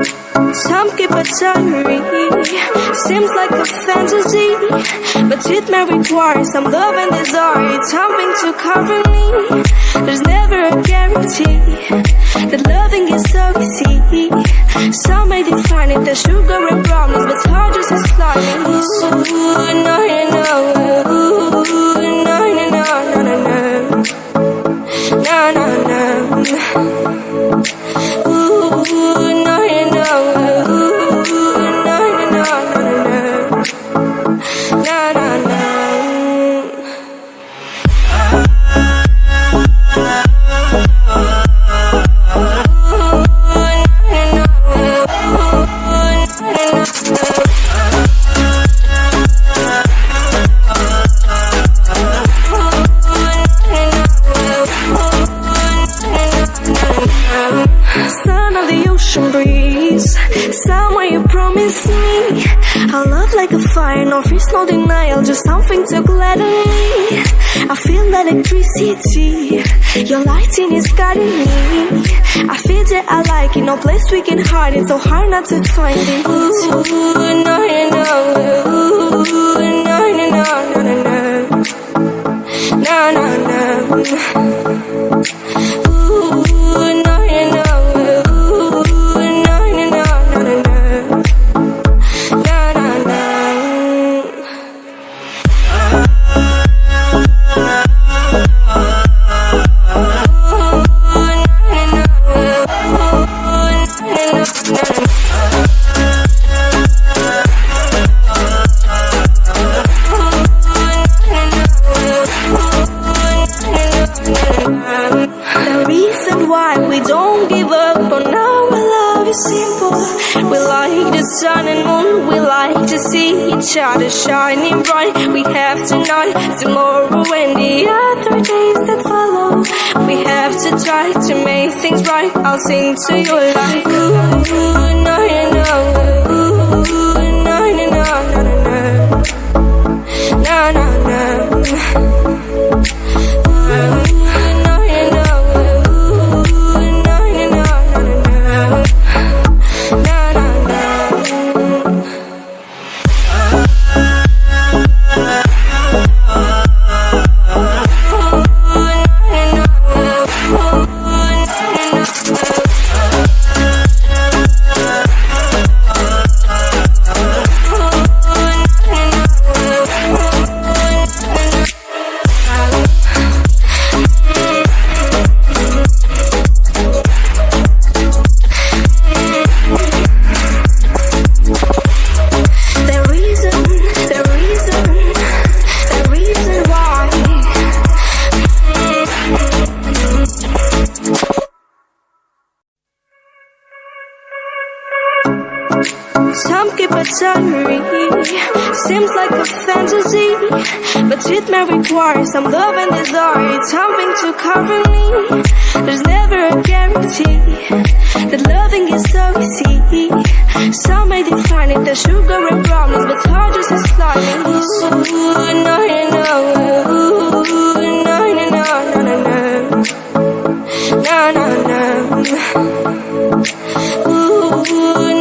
Some keep a diary, seems like a fantasy, but it may require some love and desire, something to cover me. There's never a guarantee that loving is so easy. Some may define it as sugar and brownies, but hard just as slimy. Ooh, no, no, ooh, no, no, no, no, no, no, no, no. Ooh, no, Son of the ocean breeze, somewhere you promised me a love like a fire, no fears, no denial, just something to gladden me. I feel electricity, your lighting is guiding me. I feel that I like it, no place we can hide it, so hard not to find it. Ooh, no, no, ooh, no, no, no, no, no, no, no, no. Ooh, no. The reason why we don't give up on our love is simple. We like the sun and moon, we like to see each other shining bright. We have tonight, tomorrow and the other days that follow. We have to try to make things right. I'll sing to you like ooh, no, no, ooh, no, no, no, no, no, no, no. Some keep a diary, seems like a fantasy, but it may require some love and desire, something to cover me. There's never a guarantee that loving is so easy. Some may define it as sugar and brownies, but hard just as slimy. Ooh, no, no, ooh, no, no, no, no, no, no, no, no. Ooh,